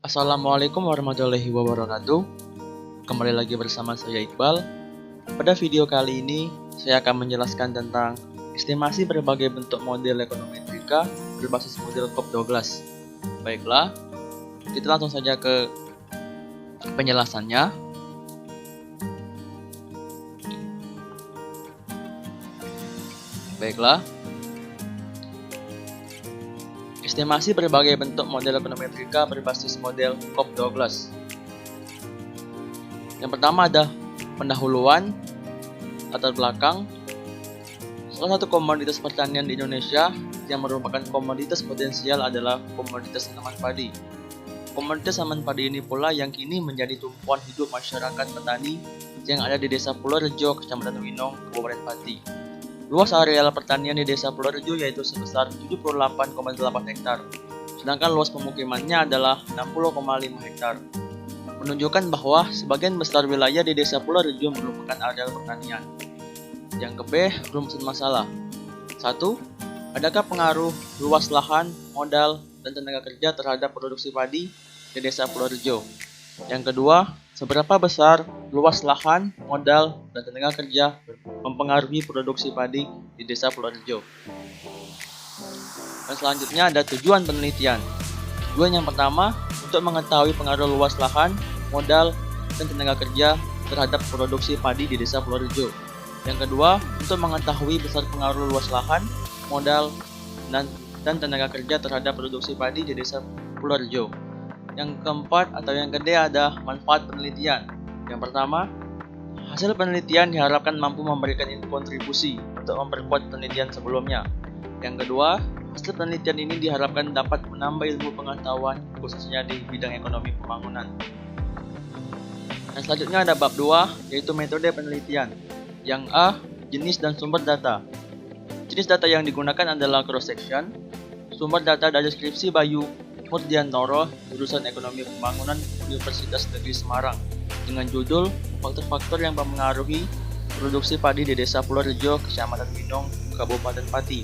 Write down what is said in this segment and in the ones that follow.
Assalamualaikum warahmatullahi wabarakatuh. Kembali lagi bersama saya Iqbal. Pada video kali ini, saya akan menjelaskan tentang estimasi berbagai bentuk model ekonometrika berbasis model Cobb-Douglas. Baiklah, kita langsung saja ke penjelasannya. Baiklah, estimasi berbagai bentuk model ekonometrika berbasis model Cobb-Douglas. Yang pertama ada pendahuluan, latar belakang. Salah satu komoditas pertanian di Indonesia yang merupakan komoditas potensial adalah komoditas tanaman padi. Komoditas tanaman padi ini pula yang kini menjadi tumpuan hidup masyarakat petani yang ada di Desa Purworejo, Kecamatan Winong, Kabupaten Pati. Luas areal pertanian di Desa Purworejo yaitu sebesar 78,8 hektar, sedangkan luas pemukimannya adalah 60,5 hektar. Menunjukkan bahwa sebagian besar wilayah di Desa Purworejo merupakan areal pertanian. Yang ke B, rumus masalah. 1. Adakah pengaruh luas lahan, modal, dan tenaga kerja terhadap produksi padi di Desa Purworejo? Yang kedua, seberapa besar luas lahan, modal, dan tenaga kerja mempengaruhi produksi padi di Desa Purworejo? Dan selanjutnya ada tujuan penelitian. Tujuan yang pertama, untuk mengetahui pengaruh luas lahan, modal, dan tenaga kerja terhadap produksi padi di Desa Purworejo. Yang kedua, untuk mengetahui besar pengaruh luas lahan, modal, dan tenaga kerja terhadap produksi padi di Desa Purworejo. Yang keempat atau yang kedua ada manfaat penelitian. Yang pertama, hasil penelitian diharapkan mampu memberikan kontribusi untuk memperkuat penelitian sebelumnya. Yang kedua, hasil penelitian ini diharapkan dapat menambah ilmu pengetahuan khususnya di bidang ekonomi pembangunan. Dan selanjutnya ada bab 2 yaitu metode penelitian. Yang A, jenis dan sumber data. Jenis data yang digunakan adalah cross section. Sumber data dari skripsi Bayu Murdiantoro, jurusan Ekonomi Pembangunan Universitas Negeri Semarang, dengan judul Faktor-faktor yang mempengaruhi produksi padi di Desa Purworejo, Kecamatan Winong, Kabupaten Pati.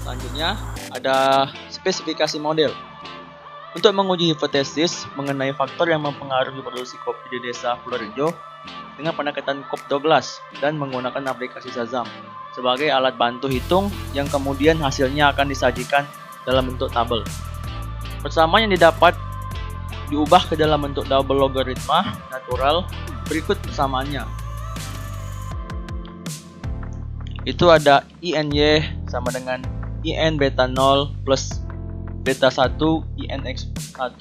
Selanjutnya ada spesifikasi model. Untuk menguji hipotesis mengenai faktor yang mempengaruhi produksi kopi di Desa Purworejo dengan pendekatan Cobb-Douglas dan menggunakan aplikasi Shazam sebagai alat bantu hitung yang kemudian hasilnya akan disajikan dalam bentuk tabel. Persamaan yang didapat diubah ke dalam bentuk double logaritma natural. Berikut persamaannya. Itu ada INY sama dengan IN beta 0 plus beta 1 INX1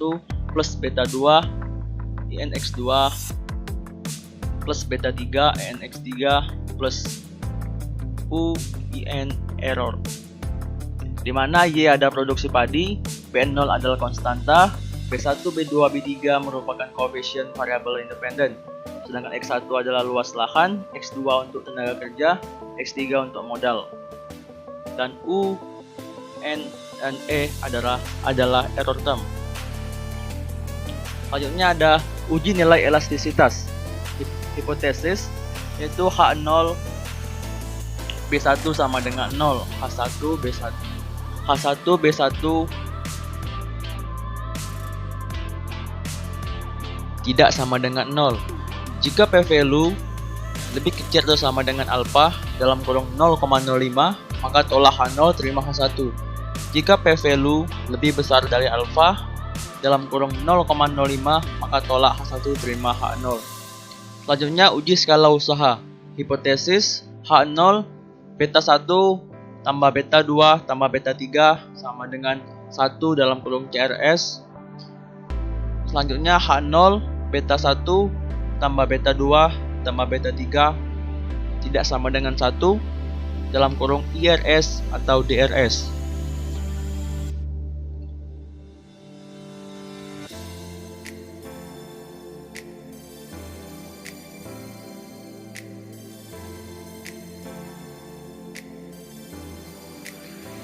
plus beta 2 INX2 plus beta 3 INX3 plus U IN error, di mana Y ada produksi padi, Bn0 adalah konstanta, B1, B2, B3 merupakan koefisien variabel independen, sedangkan X1 adalah luas lahan, X2 untuk tenaga kerja, X3 untuk modal, dan U, N, dan E adalah error term. Selanjutnya ada uji nilai elastisitas. Hipotesis yaitu H0 B1 sama dengan 0, H1 B1 tidak sama dengan 0. Jika P value lebih kecil atau sama dengan alpha dalam kurung 0,05, maka tolak H0 terima H1. Jika P value lebih besar dari alpha dalam kurung 0,05, maka tolak H1 terima H0. Selanjutnya uji skala usaha. Hipotesis H0 beta 1 tambah beta 2 tambah beta 3 sama dengan 1 dalam kurung CRS. Selanjutnya H0 beta 1 tambah beta 2 tambah beta 3 tidak sama dengan 1 dalam kurung IRS atau DRS.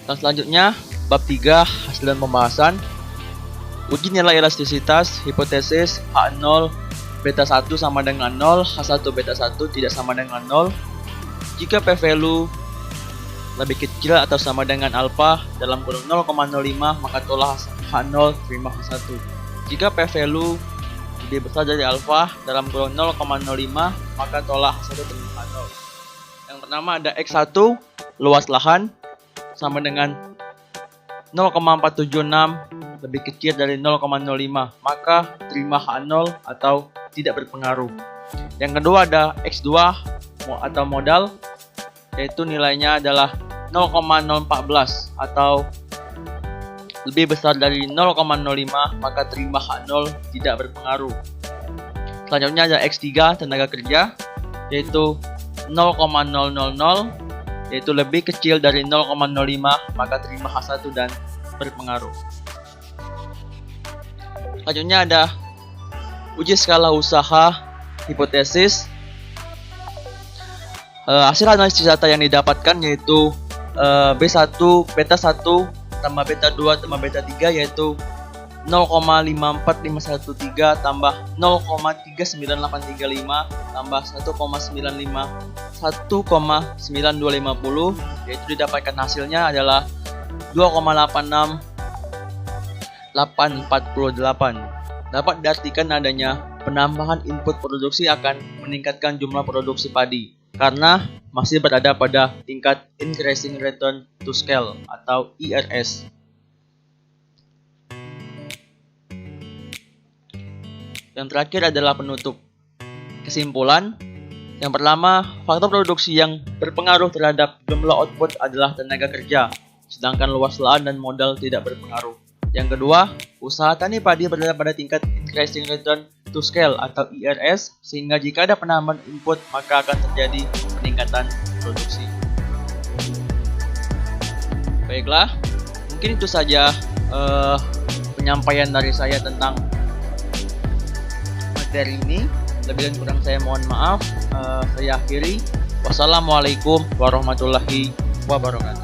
Dan selanjutnya bab 3 hasil dan pembahasan. Uji nilai elastisitas. Hipotesis H0 beta 1 sama dengan 0, H1 beta 1 tidak sama dengan 0. Jika P value lebih kecil atau sama dengan alpha dalam kurung 0,05, maka tolak H0 terima H1. Jika P value lebih besar dari alfa dalam kurung 0,05, maka tolak H1 dengan H0. Yang pertama ada X1, luas lahan sama dengan 0,476 lebih kecil dari 0,05, maka terima H0 atau tidak berpengaruh. Yang kedua ada X2 atau modal, yaitu nilainya adalah 0,014 atau lebih besar dari 0,05, maka terima H0 tidak berpengaruh. Selanjutnya ada X3 tenaga kerja, yaitu 0,000, yaitu lebih kecil dari 0,05, maka terima H1 dan berpengaruh. Selanjutnya ada uji skala usaha hipotesis. Hasil analisis data yang didapatkan yaitu B1, beta 1 tambah beta 2 tambah beta 3, yaitu 0,54513 tambah 0,39835 tambah 1,9250, yaitu didapatkan hasilnya adalah 2,86848. Dapat diartikan adanya penambahan input produksi akan meningkatkan jumlah produksi padi karena masih berada pada tingkat increasing return to scale atau IRS. Yang terakhir adalah penutup. Kesimpulan, yang pertama, faktor produksi yang berpengaruh terhadap jumlah output adalah tenaga kerja, sedangkan luas lahan dan modal tidak berpengaruh. Yang kedua, usaha tani padi berada pada tingkat increasing return to scale atau IRS, sehingga jika ada penambahan input maka akan terjadi peningkatan produksi. Baiklah, mungkin itu saja penyampaian dari saya tentang materi ini. Lebih dan kurang saya mohon maaf. Saya akhiri. Wassalamualaikum warahmatullahi wabarakatuh.